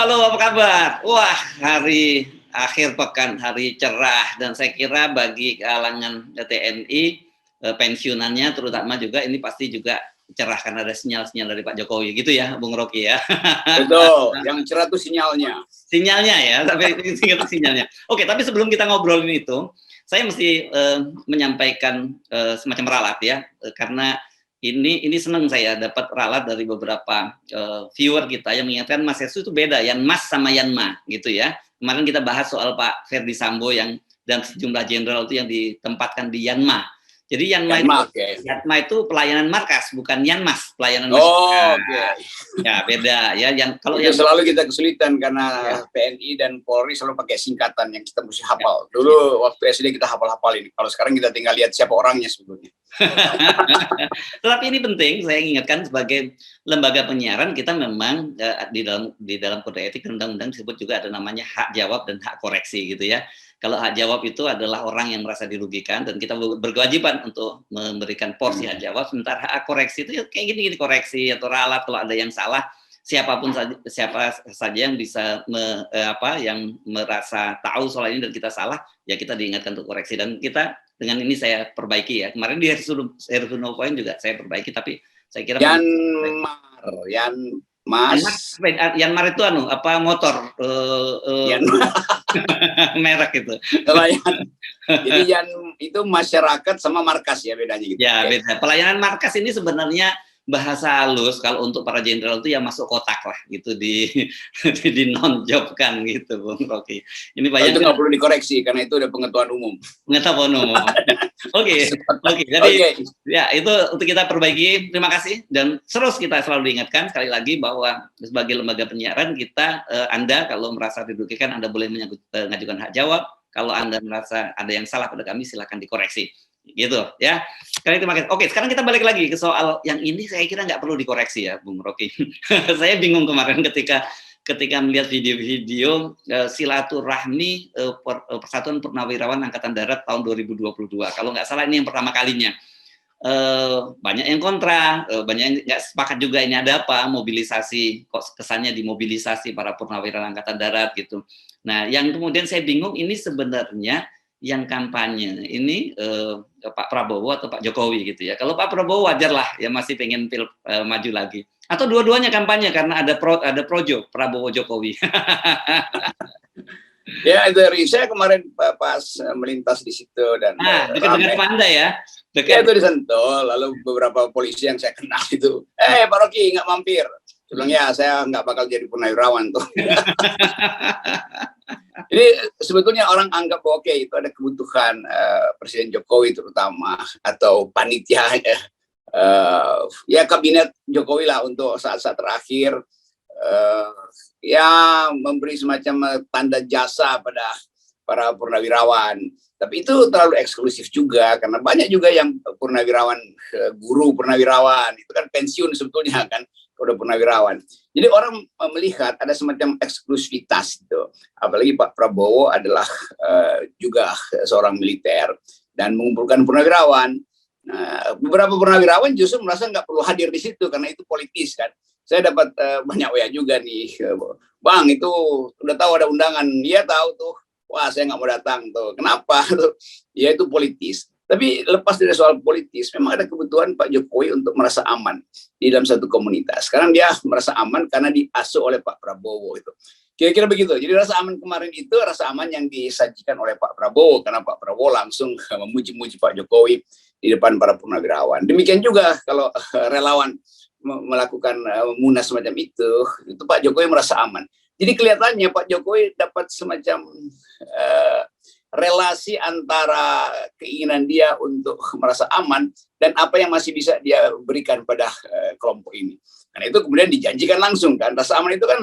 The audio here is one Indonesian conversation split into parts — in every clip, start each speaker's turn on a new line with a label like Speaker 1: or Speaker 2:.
Speaker 1: halo, apa kabar? Wah, hari akhir pekan, hari cerah, dan saya kira bagi kalangan TNI, pensiunannya terutama juga ini pasti juga cerah karena ada sinyal-sinyal dari Pak Jokowi, gitu ya, Bung Rocky ya.
Speaker 2: Betul, yang cerah itu sinyalnya.
Speaker 1: Sinyalnya ya, tapi itu sinyalnya. Oke, tapi sebelum kita ngobrolin itu, saya mesti menyampaikan semacam ralat ya, karena ini senang saya dapat ralat dari beberapa viewer kita yang mengingatkan Mas Hestu itu beda, Yan Mas sama Yan Ma gitu ya. Kemarin kita bahas soal Pak Ferdi Sambo dan sejumlah jenderal itu yang ditempatkan di Yanma. Jadi Yanma itu pelayanan markas, bukan Yanmas pelayanan markas.
Speaker 2: Oh, okay.
Speaker 1: Ya beda ya.
Speaker 2: Kalau yang selalu kita kesulitan karena ya. TNI dan Polri selalu pakai singkatan yang kita mesti hafal. Dulu waktu SD kita hafal-hafalin. Kalau sekarang kita tinggal lihat siapa orangnya sebetulnya.
Speaker 1: Tetapi ini penting, saya ingatkan sebagai lembaga penyiaran kita memang di dalam kode etik undang-undang disebut juga ada namanya hak jawab dan hak koreksi gitu ya. Kalau hak jawab itu adalah orang yang merasa dirugikan dan kita berkewajiban untuk memberikan porsi hak jawab, sementara hak koreksi itu kayak gini koreksi atau ralat kalau ada yang salah, siapa saja yang bisa yang merasa tahu soal ini dan kita salah, ya kita diingatkan untuk koreksi. Dan kita dengan ini saya perbaiki ya. Kemarin di Hersuno Point juga saya perbaiki, tapi saya kira Yanmar itu motor merek itu.
Speaker 2: Jadi Yan itu masyarakat sama markas ya bedanya gitu.
Speaker 1: Ya beda. Pelayanan markas ini sebenarnya bahasa halus kalau untuk para jenderal itu ya masuk kotak lah gitu di non-jobkan gitu Bung Rocky.
Speaker 2: Ini bayangkan itu nggak perlu dikoreksi karena itu udah pengetahuan umum.
Speaker 1: Pengetahuan umum. Oke. Jadi ya itu untuk kita perbaiki. Terima kasih dan terus kita selalu diingatkan sekali lagi bahwa sebagai lembaga penyiaran kita Anda kalau merasa dirugikan Anda boleh mengajukan hak jawab. Kalau Anda merasa ada yang salah pada kami silakan dikoreksi. Gitu ya. Sekali terima kasih. Oke, sekarang kita balik lagi ke soal yang ini saya kira nggak perlu dikoreksi ya, Bung Rocky. Saya bingung kemarin ketika melihat video-video silaturahmi Persatuan Purnawirawan Angkatan Darat tahun 2022. Kalau nggak salah ini yang pertama kalinya. Banyak yang kontra, banyak yang nggak sepakat juga ini ada apa, mobilisasi, kok kesannya dimobilisasi para purnawirawan Angkatan Darat gitu. Nah, yang kemudian saya bingung ini sebenarnya yang kampanye ini Pak Prabowo atau Pak Jokowi gitu ya. Kalau Pak Prabowo wajar lah ya masih pengen maju lagi. Atau dua-duanya kampanye karena ada projo Prabowo Jokowi.
Speaker 2: Ya itu saya kemarin pas melintas di situ dan
Speaker 1: dekat dengan Anda ya.
Speaker 2: Ya itu di Sentul, lalu beberapa polisi yang saya kenal itu, Pak Rocky nggak mampir. Saya bilang ya saya nggak bakal jadi purnawirawan tuh. Jadi sebetulnya orang anggap oke itu ada kebutuhan Presiden Jokowi terutama atau panitia ya kabinet Jokowi lah untuk saat-saat terakhir ya memberi semacam tanda jasa pada para purnawirawan. Tapi itu terlalu eksklusif juga karena banyak juga yang purnawirawan guru purnawirawan itu kan pensiun sebetulnya kan udah purnawirawan. Jadi orang melihat ada semacam eksklusivitas itu. Apalagi Pak Prabowo adalah juga seorang militer dan mengumpulkan purnawirawan. Beberapa purnawirawan justru merasa nggak perlu hadir di situ karena itu politis kan. Saya dapat banyak WA juga nih, Bang itu udah tahu ada undangan, dia tahu tuh. Wah saya nggak mau datang tuh. Kenapa? Ya itu politis. Tapi lepas dari soal politis, memang ada kebutuhan Pak Jokowi untuk merasa aman di dalam satu komunitas. Sekarang dia merasa aman karena diasuh oleh Pak Prabowo itu. Kira-kira begitu. Jadi rasa aman kemarin itu rasa aman yang disajikan oleh Pak Prabowo karena Pak Prabowo langsung memuji-muji Pak Jokowi di depan para purnawirawan. Demikian juga kalau relawan melakukan munas semacam itu Pak Jokowi merasa aman. Jadi kelihatannya Pak Jokowi dapat semacam relasi antara keinginan dia untuk merasa aman dan apa yang masih bisa dia berikan pada kelompok ini. Karena itu kemudian dijanjikan langsung kan. Rasa aman itu kan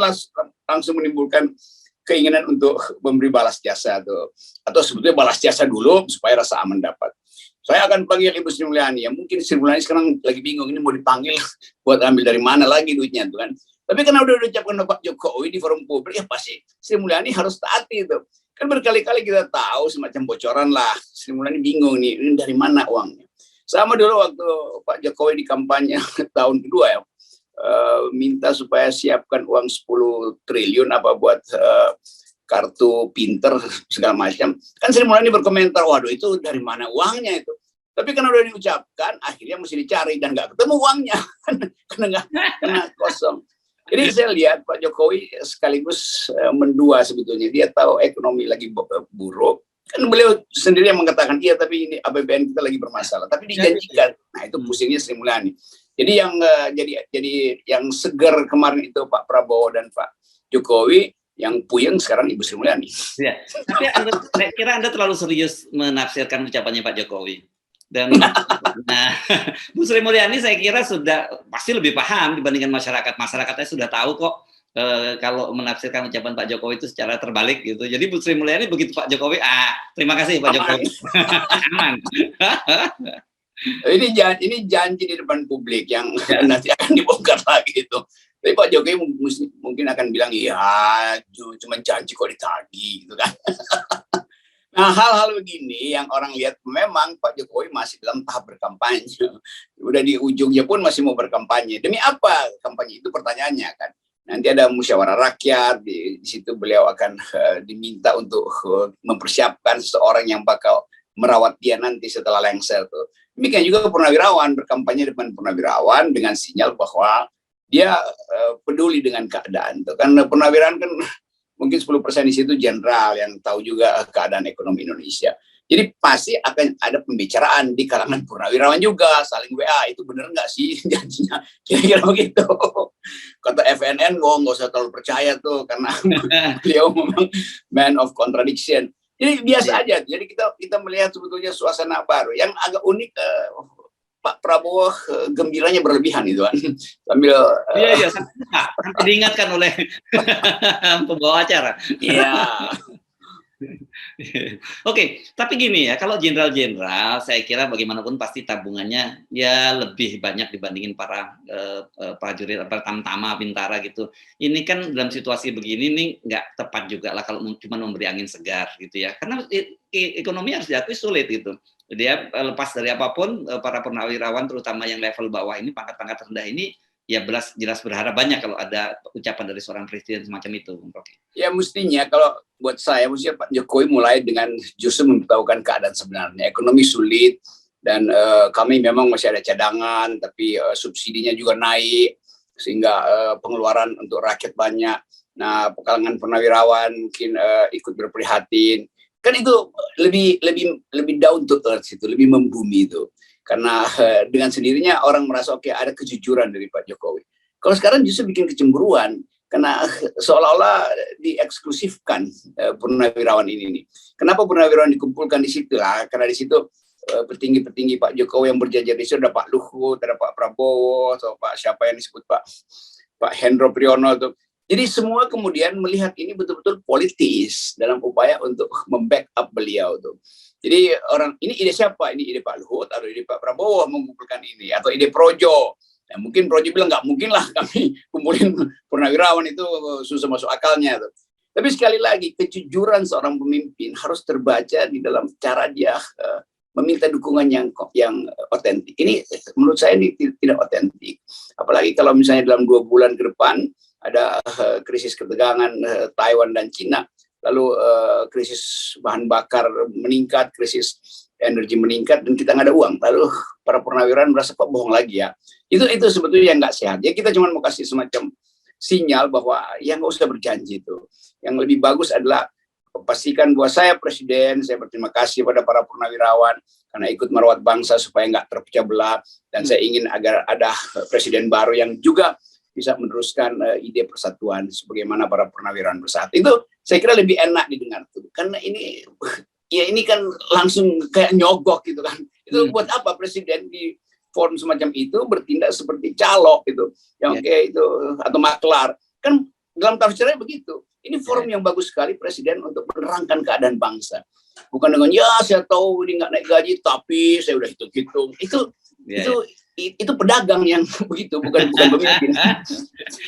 Speaker 2: langsung menimbulkan keinginan untuk memberi balas jasa atau sebetulnya balas jasa dulu supaya rasa aman dapat. Saya akan panggil Ibu Sri Mulyani. Ya mungkin Sri Mulyani sekarang lagi bingung ini mau dipanggil buat ambil dari mana lagi duitnya tuh kan. Tapi karena udah diucapkan Pak Jokowi di forum publik ya pasti Sri Mulyani harus taati itu. Kan berkali-kali kita tahu semacam bocoran lah. Sri Mulyani bingung nih, ini dari mana uangnya. Sama dulu waktu Pak Jokowi di kampanye tahun kedua ya. minta supaya siapkan uang 10 triliun apa buat kartu pinter segala macam. Kan Sri Mulyani berkomentar, waduh itu dari mana uangnya itu? Tapi karena udah diucapkan, akhirnya mesti dicari dan nggak ketemu uangnya karena kosong. Jadi saya lihat Pak Jokowi sekaligus mendua sebetulnya. Dia tahu ekonomi lagi buruk. Kan beliau sendiri yang mengatakan, iya tapi ini APBN kita lagi bermasalah. Tapi dijanjikan. Nah itu pusingnya Sri Mulyani. Jadi yang jadi yang segar kemarin itu Pak Prabowo dan Pak Jokowi, yang puyeng sekarang Ibu Sri Mulyani.
Speaker 1: Ya, tapi saya kira Anda terlalu serius menafsirkan ucapannya Pak Jokowi. Dan nah, Bu Sri Mulyani saya kira sudah pasti lebih paham dibandingkan masyarakat. Masyarakatnya sudah tahu kok kalau menafsirkan ucapan Pak Jokowi itu secara terbalik gitu. Jadi Bu Sri Mulyani begitu Pak Jokowi, terima kasih Pak Jokowi. Aman.
Speaker 2: Ini janji di depan publik yang nanti akan dibongkar lagi itu. Tapi Pak Jokowi mungkin akan bilang, iya cuma janji kok ditagih gitu kan. Nah hal-hal begini yang orang lihat memang Pak Jokowi masih dalam tahap berkampanye. Udah di ujungnya pun masih mau berkampanye. Demi apa kampanye itu pertanyaannya kan. Nanti ada musyawarah rakyat, di situ beliau akan diminta untuk mempersiapkan seseorang yang bakal merawat dia nanti setelah lengser tuh. Demikian juga Purnawirawan, berkampanye depan Purnawirawan dengan sinyal bahwa dia peduli dengan keadaan tuh. Karena Purnawirawan kan mungkin 10% di situ jenderal yang tahu juga keadaan ekonomi Indonesia. Jadi pasti akan ada pembicaraan di kalangan Purnawirawan juga, saling WA, itu bener nggak sih janjinya? Kira-kira begitu. Kata FNN, nggak usah terlalu percaya tuh, karena beliau memang man of contradiction. Jadi biasa aja. Jadi kita melihat sebetulnya suasana baru. Yang agak unik, Pak Prabowo gembiranya berlebihan itu kan. Sambil
Speaker 1: iya sampai diingatkan oleh pembawa acara.
Speaker 2: Iya.
Speaker 1: Oke, tapi gini ya, kalau jenderal-jenderal, saya kira bagaimanapun pasti tabungannya ya lebih banyak dibandingin para prajurit, tamtama, bintara gitu. Ini kan dalam situasi begini nih nggak tepat juga lah kalau cuma memberi angin segar gitu ya. Karena ekonomi harus diakui sulit gitu. Dia lepas dari apapun, para purnawirawan terutama yang level bawah ini, pangkat-pangkat rendah ini, ya jelas berharap banyak kalau ada ucapan dari seorang presiden semacam itu, Bung Rocky.
Speaker 2: Ya mestinya kalau buat saya, mestinya Pak Jokowi mulai dengan justru memberitahukan keadaan sebenarnya. Ekonomi sulit dan kami memang masih ada cadangan, tapi subsidinya juga naik sehingga pengeluaran untuk rakyat banyak. Nah, kalangan purnawirawan mungkin ikut berprihatin. Kan itu lebih down to earth itu, lebih membumi itu. Karena dengan sendirinya orang merasa oke, ada kejujuran dari Pak Jokowi. Kalau sekarang justru bikin kecemburuan karena seolah-olah dieksklusifkan purnawirawan ini nih. Kenapa purnawirawan dikumpulkan di situ lah? Karena di situ petinggi-petinggi Pak Jokowi yang berjajar di situ, ada Pak Luhut, ada Pak Prabowo, atau Pak siapa yang disebut Pak Hendro Priyono tuh. Jadi semua kemudian melihat ini betul-betul politis dalam upaya untuk membackup beliau tuh. Jadi orang ini ide siapa? Ini ide Pak Luhut atau ide Pak Prabowo mengumpulkan ini, atau ide Projo. Ya, mungkin Projo bilang nggak mungkin lah kami kumpulin purnawirawan, itu susah masuk akalnya tuh. Tapi sekali lagi kejujuran seorang pemimpin harus terbaca di dalam cara dia meminta dukungan yang otentik. Ini menurut saya ini tidak otentik. Apalagi kalau misalnya dalam 2 bulan ke depan ada krisis ketegangan Taiwan dan Cina, lalu krisis bahan bakar meningkat, krisis energi meningkat, dan kita nggak ada uang. Lalu para purnawirawan merasa kok bohong lagi ya. Itu sebetulnya yang nggak sehat. Ya kita cuma mau kasih semacam sinyal bahwa ya nggak usah berjanji itu. Yang lebih bagus adalah pastikan bahwa saya presiden, saya berterima kasih pada para purnawirawan karena ikut merawat bangsa supaya nggak terpecah belah, dan saya ingin agar ada presiden baru yang juga bisa meneruskan ide persatuan sebagaimana para purnawirawan bersatu. Itu saya kira lebih enak didengar tuh. Karena ini kan langsung kayak nyogok gitu kan. Itu buat apa presiden di forum semacam itu bertindak seperti calo gitu. Yang kayak itu atau maklar. Kan dalam tafsirnya begitu. Ini forum yang bagus sekali presiden untuk menerangkan keadaan bangsa. Bukan dengan ya saya tahu ini nggak naik gaji tapi saya udah hitung-hitung. Itu pedagang yang begitu, bukan pemimpin.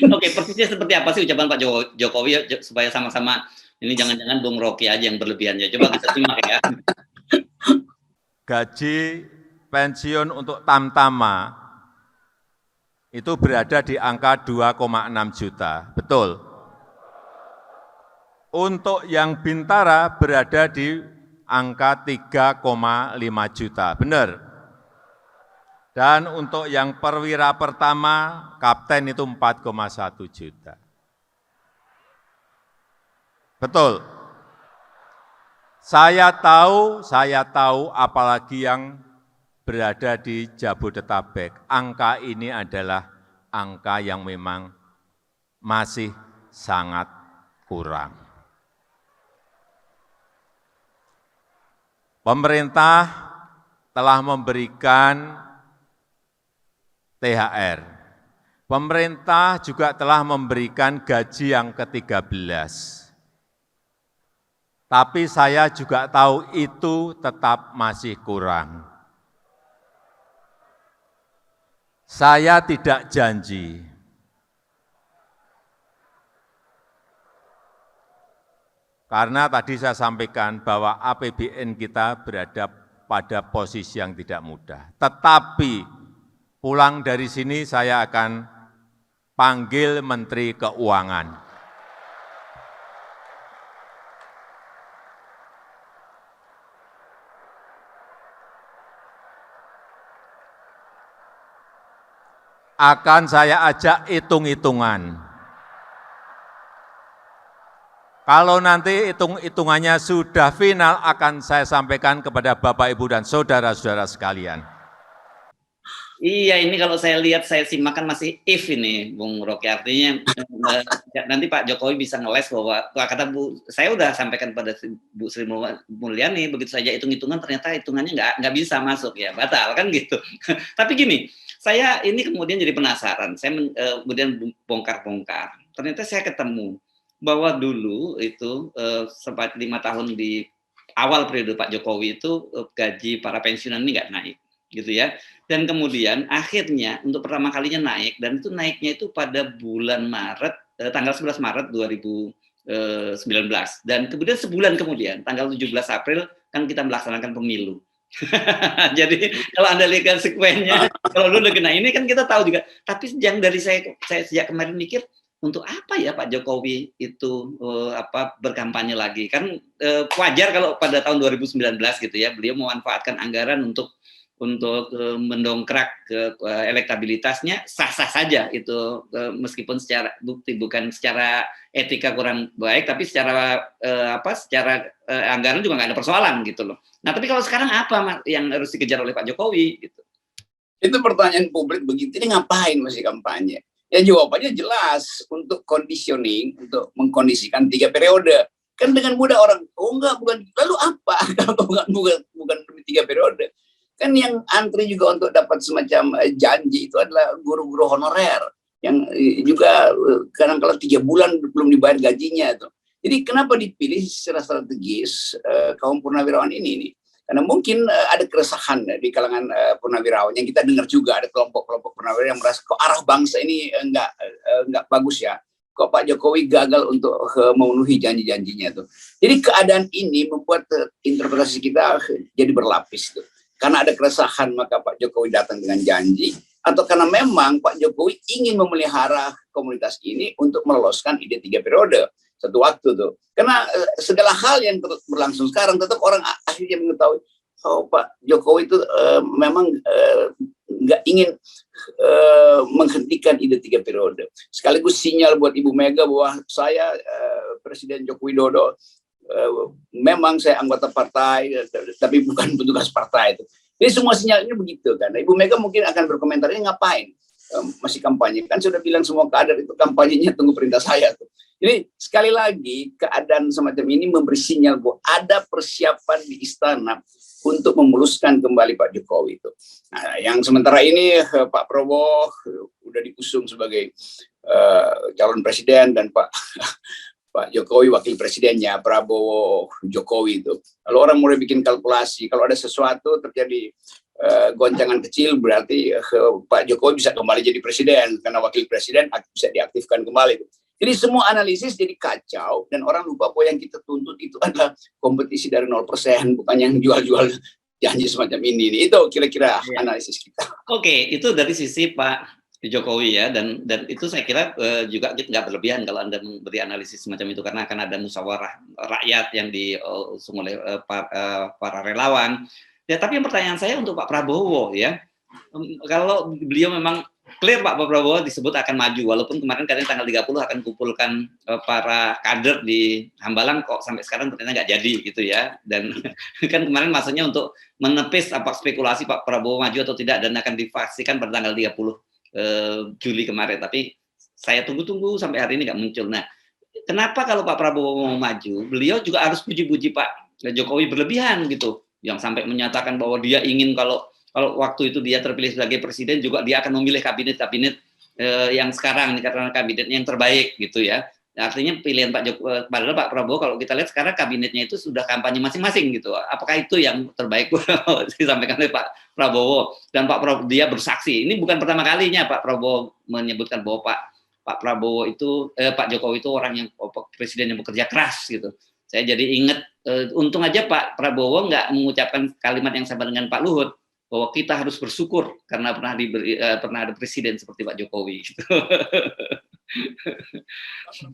Speaker 1: Oke, persisnya seperti apa sih ucapan Pak Jokowi supaya sama-sama ini jangan-jangan Bung Rocky aja yang berlebihannya. Coba kita simak ya.
Speaker 3: Gaji pensiun untuk tamtama itu berada di angka 2,6 juta, betul. Untuk yang Bintara berada di angka 3,5 juta, benar. Dan untuk yang perwira pertama, kapten itu 4,1 juta. Betul. Saya tahu apalagi yang berada di Jabodetabek, angka ini adalah angka yang memang masih sangat kurang. Pemerintah telah memberikan THR. Pemerintah juga telah memberikan gaji yang ke-13. Tapi saya juga tahu itu tetap masih kurang. Saya tidak janji. Karena tadi saya sampaikan bahwa APBN kita berada pada posisi yang tidak mudah. Tetapi pulang dari sini saya akan panggil Menteri Keuangan. Akan saya ajak hitung-hitungan. Kalau nanti hitung-hitungannya sudah final, akan saya sampaikan kepada Bapak, Ibu, dan saudara-saudara sekalian.
Speaker 1: Iya, ini kalau saya lihat, saya simak kan masih if ini, Bung Rocky. Artinya nanti Pak Jokowi bisa ngeles bahwa, kata Bu, saya udah sampaikan pada Bu Sri Mulyani, begitu saja hitung-hitungan, ternyata hitungannya nggak bisa masuk, ya batal, kan gitu. Tapi gini, saya ini kemudian jadi penasaran, saya kemudian bongkar-bongkar. Ternyata saya ketemu bahwa dulu itu sempat 5 tahun di awal periode Pak Jokowi itu gaji para pensiunan ini nggak naik, gitu ya. Dan kemudian akhirnya untuk pertama kalinya naik, dan itu naiknya itu pada bulan Maret, tanggal 11 Maret 2019. Dan kemudian sebulan kemudian, tanggal 17 April kan kita melaksanakan pemilu. Jadi kalau Anda lihat sekuennya, kalau dulu kena ini kan kita tahu juga. Tapi yang dari saya sejak kemarin mikir, untuk apa ya Pak Jokowi itu berkampanye lagi? Kan wajar kalau pada tahun 2019 gitu ya, beliau memanfaatkan anggaran untuk mendongkrak elektabilitasnya, sah-sah saja itu, meskipun secara bukti bukan secara etika kurang baik, tapi secara anggaran juga nggak ada persoalan gitu loh. Nah, tapi kalau sekarang apa yang harus dikejar oleh Pak Jokowi gitu?
Speaker 2: Itu pertanyaan publik begitu, ini ngapain masih kampanye? Ya jawabannya jelas, untuk conditioning, untuk mengkondisikan 3 periode. Kan dengan mudah orang, oh enggak, bukan, lalu apa kalau bukan 3 periode? Kan yang antri juga untuk dapat semacam janji itu adalah guru-guru honorer yang juga kadang-kadang 3 bulan belum dibayar gajinya itu. Jadi kenapa dipilih secara strategis kaum purnawirawan ini? Karena mungkin ada keresahan di kalangan purnawirawan yang kita dengar juga, ada kelompok-kelompok purnawirawan yang merasa kok arah bangsa ini enggak bagus ya. Kok Pak Jokowi gagal untuk memenuhi janji-janjinya tuh. Jadi keadaan ini membuat interpretasi kita jadi berlapis tuh. Karena ada keresahan maka Pak Jokowi datang dengan janji, atau karena memang Pak Jokowi ingin memelihara komunitas ini untuk meloloskan ide 3 periode satu waktu tuh. Karena segala hal yang berlangsung sekarang tetap orang akhirnya mengetahui, oh Pak Jokowi itu memang nggak ingin menghentikan ide 3 periode. Sekaligus sinyal buat Ibu Mega bahwa saya Presiden Joko Widodo, memang saya anggota partai, tapi bukan petugas partai itu. Jadi semua sinyalnya begitu kan. Ibu Mega mungkin akan berkomentar, ini ngapain masih kampanye? Kan sudah bilang semua kader itu kampanyenya tunggu perintah saya tuh. Jadi sekali lagi keadaan semacam ini memberi sinyal bahwa ada persiapan di istana untuk memuluskan kembali Pak Jokowi itu. Nah, yang sementara ini Pak Prabowo udah diusung sebagai calon presiden, dan Pak Jokowi wakil presidennya, Prabowo Jokowi itu. Kalau orang mulai bikin kalkulasi, kalau ada sesuatu terjadi goncangan kecil, berarti Pak Jokowi bisa kembali jadi presiden, karena wakil presiden bisa diaktifkan kembali. Jadi semua analisis jadi kacau, dan orang lupa bahwa yang kita tuntut itu adalah kompetisi dari 0%, bukan yang jual-jual janji semacam ini. Itu kira-kira analisis kita.
Speaker 1: Oke, itu dari sisi Pak Jokowi ya, dan itu saya kira juga nggak berlebihan kalau Anda memberi analisis semacam itu, karena akan ada musyawarah rakyat yang diusung oleh para relawan. Ya, tapi pertanyaan saya untuk Pak Prabowo ya, kalau beliau memang clear Pak Prabowo disebut akan maju, walaupun kemarin katanya tanggal 30 akan kumpulkan para kader di Hambalang, kok sampai sekarang ternyata nggak jadi gitu ya. Dan kan kemarin maksudnya untuk menepis apa spekulasi Pak Prabowo maju atau tidak dan akan dipastikan pada tanggal 30 Juli kemarin, tapi saya tunggu-tunggu sampai hari ini nggak muncul. Nah, kenapa kalau Pak Prabowo mau maju, beliau juga harus puji-puji Pak Jokowi berlebihan gitu, yang sampai menyatakan bahwa dia ingin kalau waktu itu dia terpilih sebagai presiden juga dia akan memilih kabinet-kabinet yang sekarang karena kabinetnya yang terbaik gitu ya. Artinya pilihan Pak Jokowi, padahal Pak Prabowo kalau kita lihat sekarang kabinetnya itu sudah kampanye masing-masing gitu. Apakah itu yang terbaik disampaikan oleh Pak Prabowo? Dan Pak Prabowo dia bersaksi. Ini bukan pertama kalinya Pak Prabowo menyebutkan bahwa Pak Prabowo itu Pak Jokowi itu orang yang presiden yang bekerja keras gitu. Saya jadi ingat untung aja Pak Prabowo nggak mengucapkan kalimat yang sama dengan Pak Luhut bahwa kita harus bersyukur karena pernah ada presiden seperti Pak Jokowi gitu.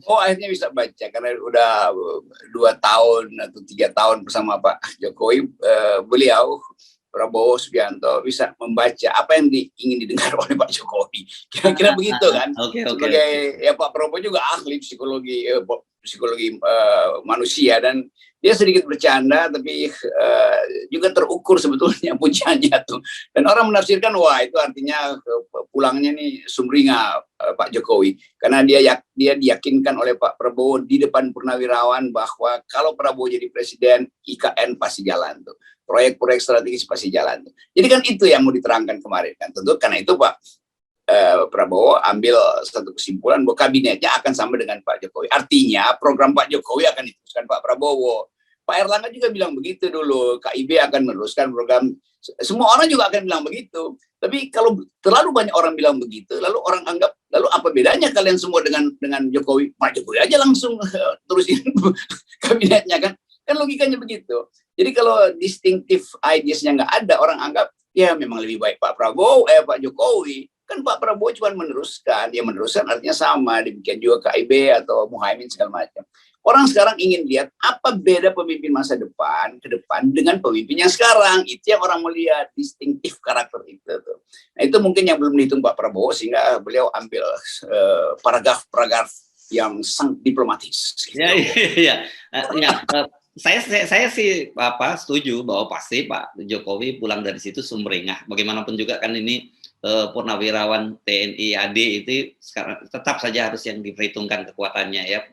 Speaker 2: Oh, akhirnya bisa baca karena udah 2 tahun atau 3 tahun bersama Pak Jokowi, beliau Prabowo Subianto bisa membaca apa yang ingin didengar oleh Pak Jokowi. Kira-kira begitu kan? Sebagai ya Pak Prabowo juga ahli psikologi manusia, dan dia sedikit bercanda tapi juga terukur sebetulnya pujiannya tuh. Dan orang menafsirkan wah itu artinya pulangnya nih sumringah Pak Jokowi, karena dia diyakinkan oleh Pak Prabowo di depan purnawirawan bahwa kalau Prabowo jadi presiden, IKN pasti jalan tuh. Proyek-proyek strategis pasti jalan tuh. Jadi kan itu yang mau diterangkan kemarin kan. Tentu karena itu Pak Prabowo ambil satu kesimpulan bahwa kabinetnya akan sama dengan Pak Jokowi. Artinya program Pak Jokowi akan diteruskan Pak Prabowo. Pak Erlangga juga bilang begitu dulu, KIB akan meneruskan program. Semua orang juga akan bilang begitu. Tapi kalau terlalu banyak orang bilang begitu, lalu orang anggap, lalu apa bedanya kalian semua dengan Jokowi? Pak Jokowi aja langsung terusin kabinetnya kan? Kan logikanya begitu. Jadi kalau distinctive ideas-nya nggak ada, orang anggap ya memang lebih baik Pak Prabowo, Pak Jokowi. Kan Pak Prabowo cuma meneruskan, ya meneruskan artinya sama, demikian juga KIB atau Muhaimin segala macam. Orang sekarang ingin lihat apa beda pemimpin masa depan ke depan dengan pemimpin yang sekarang. Itu yang orang mau lihat, distinctive karakter itu tuh. Nah itu mungkin yang belum dihitung Pak Prabowo, sehingga beliau ambil paragraf yang sangat diplomatis. Gitu.
Speaker 1: Ya. Saya sih setuju bahwa pasti Pak Jokowi pulang dari situ sumringah. Bagaimanapun juga kan ini purnawirawan TNI AD itu sekarang tetap saja harus yang diperhitungkan kekuatannya ya.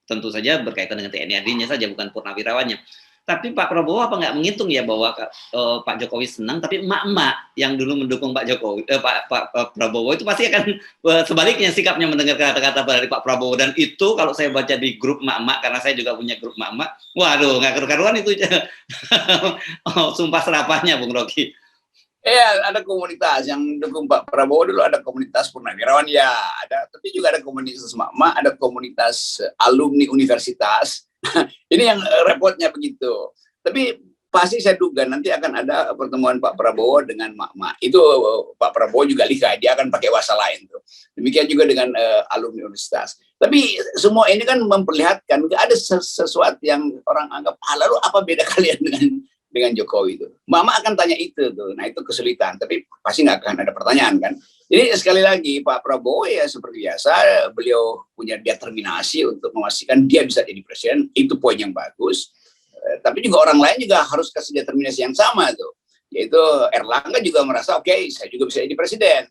Speaker 1: Tentu saja berkaitan dengan TNI AD-nya saja, bukan purnawirawannya. Tapi Pak Prabowo apa nggak menghitung ya bahwa Pak Jokowi senang, tapi emak-emak yang dulu mendukung Pak Jokowi, Pak Prabowo itu pasti akan sebaliknya sikapnya mendengar kata-kata dari Pak Prabowo. Dan itu kalau saya baca di grup emak-emak, karena saya juga punya grup emak-emak, waduh nggak karu-karuan itu. Sumpah serapahnya Bung Rocky.
Speaker 2: Ada komunitas yang dukung Pak Prabowo dulu, ada komunitas purnawirawan ya, ada, tapi juga ada komunitas emak-emak, ada komunitas alumni universitas. Ini yang repotnya begitu. Tapi pasti saya duga nanti akan ada pertemuan Pak Prabowo dengan emak-emak. Itu Pak Prabowo juga lihat dia akan pakai bahasa lain tuh. Demikian juga dengan alumni universitas. Tapi semua ini kan memperlihatkan ada sesuatu yang orang anggap lalu apa beda kalian dengan Jokowi itu. Mama akan tanya itu tuh. Nah itu kesulitan, tapi pasti nggak akan ada pertanyaan kan. Jadi sekali lagi Pak Prabowo ya seperti biasa, beliau punya determinasi untuk memastikan dia bisa jadi presiden, itu poin yang bagus. Tapi juga orang lain juga harus kasih determinasi yang sama tuh. Yaitu Erlangga juga merasa oke, saya juga bisa jadi presiden.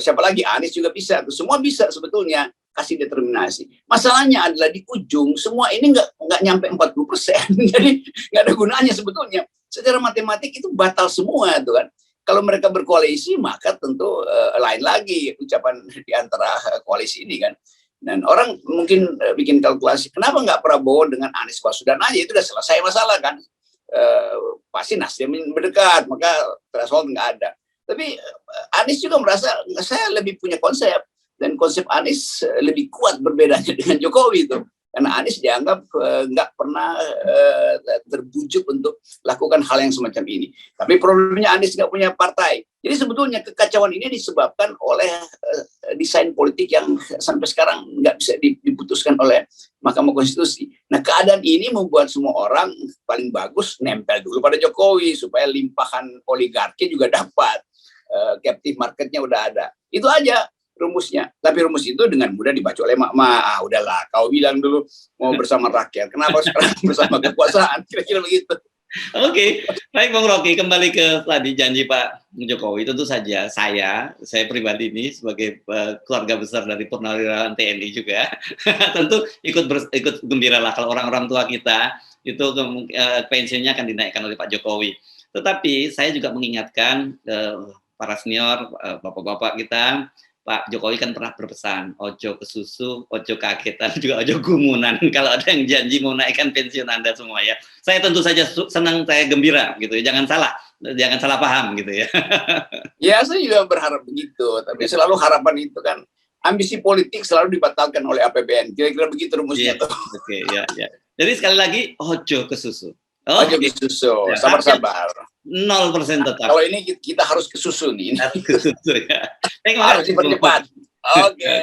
Speaker 2: Siapa lagi? Anies juga bisa. Semua bisa sebetulnya kasih determinasi. Masalahnya adalah di ujung semua ini nggak nyampe 40%. Jadi nggak ada gunanya sebetulnya. Secara matematik itu batal semua tuh kan. Kalau mereka berkoalisi maka tentu lain lagi ucapan di antara koalisi ini kan. Dan orang mungkin bikin kalkulasi, kenapa nggak Prabowo dengan Anies Baswedan aja, itu udah selesai masalah kan. Pasti Nasdem berdekat, maka threshold nggak ada. Tapi Anies juga merasa saya lebih punya konsep, dan konsep Anies lebih kuat berbedanya dengan Jokowi itu. Karena Anies dianggap nggak pernah terbujuk untuk lakukan hal yang semacam ini. Tapi problemnya Anies nggak punya partai. Jadi sebetulnya kekacauan ini disebabkan oleh desain politik yang sampai sekarang nggak bisa diputuskan oleh Mahkamah Konstitusi. Nah, keadaan ini membuat semua orang paling bagus nempel dulu pada Jokowi supaya limpahan oligarki juga dapat. Captive marketnya udah ada. Itu aja rumusnya. Tapi rumus itu dengan mudah dibaca oleh mak-mak. Udahlah, kau bilang dulu mau bersama rakyat. Kenapa sekarang bersama kekuasaan? Kira-kira begitu.
Speaker 1: Oke, baik Bung Rocky, kembali ke tadi janji Pak Jokowi. Tentu saja saya pribadi ini sebagai keluarga besar dari Purnawirawan TNI juga, tentu ikut gembira lah kalau orang-orang tua kita itu pensiunnya akan dinaikkan oleh Pak Jokowi. Tetapi saya juga mengingatkan para senior, bapak-bapak kita, Pak Jokowi kan pernah berpesan, ojo kesusu, ojo kagetan, juga ojo gumunan. Kalau ada yang janji mau naikkan pensiun Anda semua ya. Saya tentu saja senang, saya gembira gitu ya. Jangan salah paham gitu ya.
Speaker 2: Ya, saya juga berharap begitu. Tapi selalu harapan itu kan ambisi politik selalu dibatalkan oleh APBN. Kira-kira begitu rumusnya tuh.
Speaker 1: Oke, ya. Jadi sekali lagi ojo kesusu.
Speaker 2: Ojo kesusu, sabar-sabar.
Speaker 1: 0% tetap.
Speaker 2: Kalau ini kita harus kesusu nih.
Speaker 1: Harus kesusu ya.
Speaker 2: Harus cepat-cepat. Oke.